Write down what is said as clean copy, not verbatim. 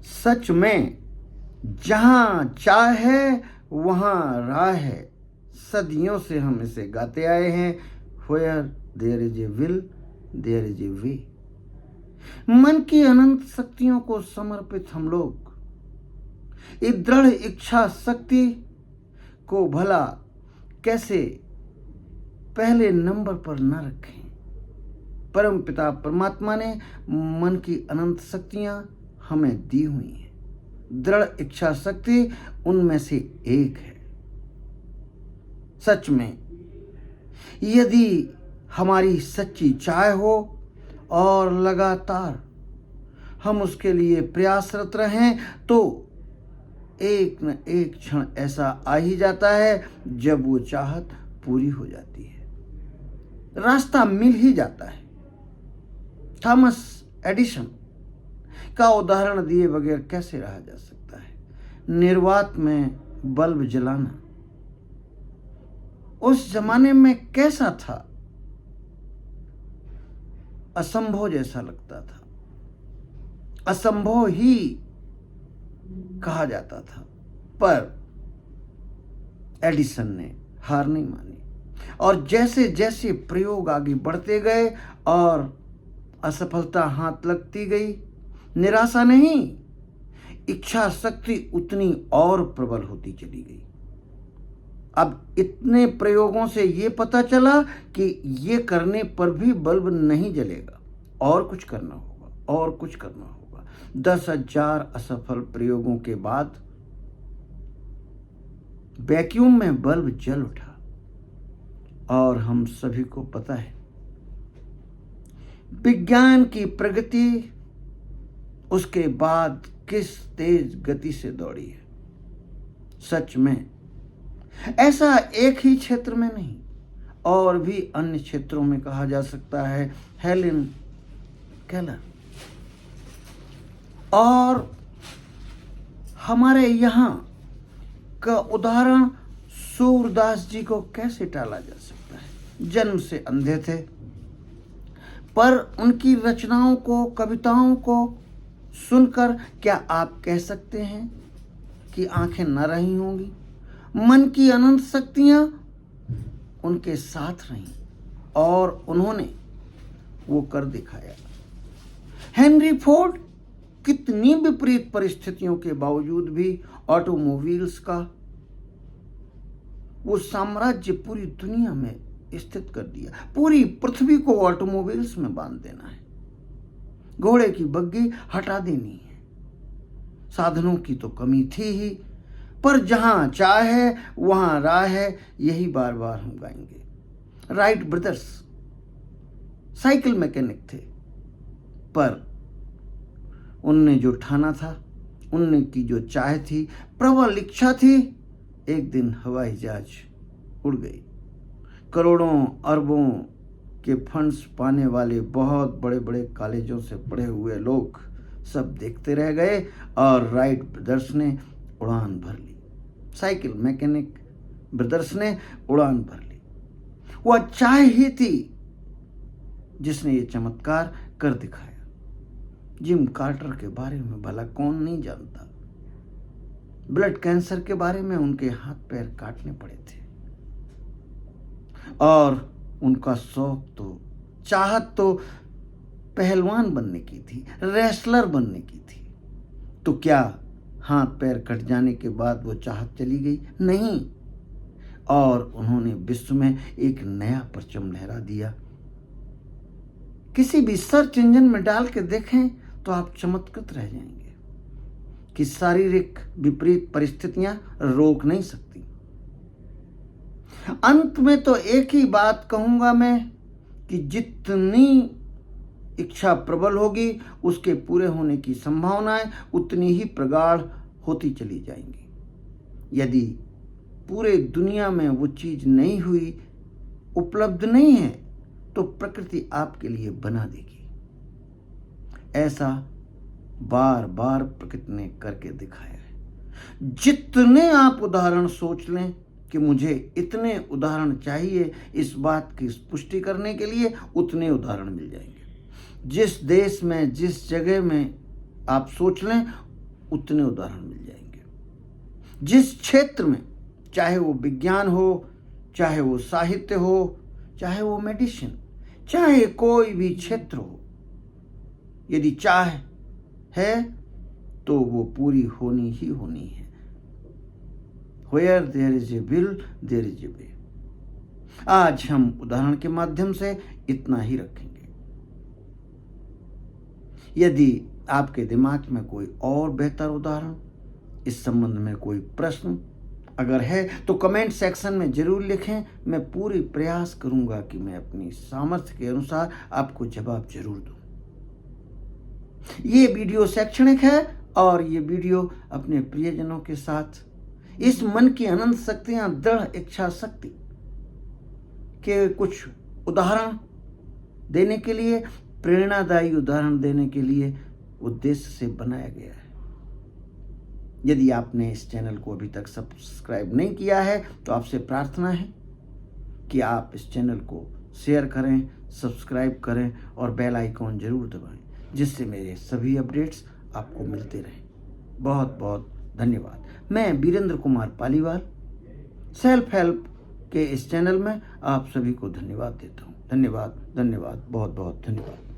सच में जहां चाह है वहां राह है, सदियों से हम इसे गाते आए हैं। Where there is a will, there is a way। मन की अनंत शक्तियों को समर्पित हम लोग इस दृढ़ इच्छा शक्ति को भला कैसे पहले नंबर पर न रखें। परम पिता परमात्मा ने मन की अनंत शक्तियां हमें दी हुई हैं। दृढ़ इच्छा शक्ति उनमें से एक है। सच में यदि हमारी सच्ची चाह हो और लगातार हम उसके लिए प्रयासरत रहें तो एक न एक क्षण ऐसा आ ही जाता है जब वो चाहत पूरी हो जाती है, रास्ता मिल ही जाता है। थॉमस एडिसन का उदाहरण दिए बगैर कैसे रहा जा सकता है। निर्वात में बल्ब जलाना उस जमाने में कैसा था, असंभव जैसा लगता था, असंभव ही कहा जाता था। पर एडिसन ने हार नहीं मानी और जैसे जैसे प्रयोग आगे बढ़ते गए और असफलता हाथ लगती गई, निराशा नहीं, इच्छा शक्ति उतनी और प्रबल होती चली गई। अब इतने प्रयोगों से ये पता चला कि ये करने पर भी बल्ब नहीं जलेगा, और कुछ करना होगा, और कुछ करना होगा। 10,000 असफल प्रयोगों के बाद वैक्यूम में बल्ब जल उठा। और हम सभी को पता है विज्ञान की प्रगति उसके बाद किस तेज गति से दौड़ी है। सच में ऐसा एक ही क्षेत्र में नहीं, और भी अन्य क्षेत्रों में कहा जा सकता है। हेलेन केलर और हमारे यहाँ का उदाहरण सूरदास जी को कैसे टाला जा सकता है। जन्म से अंधे थे, पर उनकी रचनाओं को, कविताओं को सुनकर क्या आप कह सकते हैं कि आंखें न रही होंगी। मन की अनंत शक्तियां उनके साथ रहीं और उन्होंने वो कर दिखाया। हेनरी फोर्ड कितनी विपरीत परिस्थितियों के बावजूद भी ऑटोमोबाइल्स का वो साम्राज्य पूरी दुनिया में स्थित कर दिया। पूरी पृथ्वी को ऑटोमोबाइल्स में बांध देना है, घोड़े की बग्गी हटा देनी है। साधनों की तो कमी थी ही, पर जहां चाह है वहां राह है, यही बार बार हम गाएंगे। राइट ब्रदर्स साइकिल मैकेनिक थे, पर उनने जो ठाना था, उनने की जो चाह थी, प्रबल इच्छा थी, एक दिन हवाई जहाज उड़ गई। करोड़ों अरबों के फंड्स पाने वाले बहुत बड़े बड़े कॉलेजों से पढ़े हुए लोग सब देखते रह गए और राइट ब्रदर्स ने उड़ान भर ली। साइकिल मैकेनिक ब्रदर्स ने उड़ान भर ली। वह चाह ही थी जिसने ये चमत्कार कर दिखाया। जिम कार्टर के बारे में भला कौन नहीं जानता। ब्लड कैंसर के बारे में उनके हाथ पैर काटने पड़े थे और उनका शौक तो, चाहत तो पहलवान बनने की थी, रेसलर बनने की थी। तो क्या हाथ पैर कट जाने के बाद वो चाहत चली गई? नहीं, और उन्होंने विश्व में एक नया परचम लहरा दिया। किसी भी सर्च इंजन में डाल के देखें तो आप चमत्कृत रह जाएंगे कि शारीरिक विपरीत परिस्थितियां रोक नहीं सकती। अंत में तो एक ही बात कहूंगा मैं कि जितनी इच्छा प्रबल होगी उसके पूरे होने की संभावनाएं उतनी ही प्रगाढ़ होती चली जाएंगी। यदि पूरे दुनिया में वो चीज नहीं हुई, उपलब्ध नहीं है, तो प्रकृति आपके लिए बना देगी। ऐसा बार बार प्रकृति ने करके दिखाया है। जितने आप उदाहरण सोच लें कि मुझे इतने उदाहरण चाहिए इस बात की पुष्टि करने के लिए, उतने उदाहरण मिल जाएंगे। जिस देश में, जिस जगह में आप सोच लें, उतने उदाहरण मिल जाएंगे। जिस क्षेत्र में, चाहे वो विज्ञान हो, चाहे वो साहित्य हो, चाहे वो मेडिसिन, चाहे कोई भी क्षेत्र हो, यदि चाह है तो वो पूरी होनी ही होनी है। Where there is a will, there is a way। आज हम उदाहरण के माध्यम से इतना ही रखेंगे। यदि आपके दिमाग में कोई और बेहतर उदाहरण, इस संबंध में कोई प्रश्न अगर है तो कमेंट सेक्शन में जरूर लिखें। मैं पूरी प्रयास करूंगा कि मैं अपनी सामर्थ्य के अनुसार आपको जवाब जरूर दूं। ये वीडियो शैक्षणिक है और ये वीडियो अपने प्रियजनों के साथ इस मन की अनंत शक्तियां, दृढ़ इच्छा शक्ति के कुछ उदाहरण देने के लिए, प्रेरणादायी उदाहरण देने के लिए उद्देश्य से बनाया गया है। यदि आपने इस चैनल को अभी तक सब्सक्राइब नहीं किया है तो आपसे प्रार्थना है कि आप इस चैनल को शेयर करें, सब्सक्राइब करें और बेल आइकॉन जरूर दबाएं, जिससे मेरे सभी अपडेट्स आपको मिलते रहें। बहुत बहुत धन्यवाद। मैं वीरेंद्र कुमार पालीवाल सेल्फ हेल्प के इस चैनल में आप सभी को धन्यवाद देता हूँ। धन्यवाद, धन्यवाद, बहुत बहुत धन्यवाद।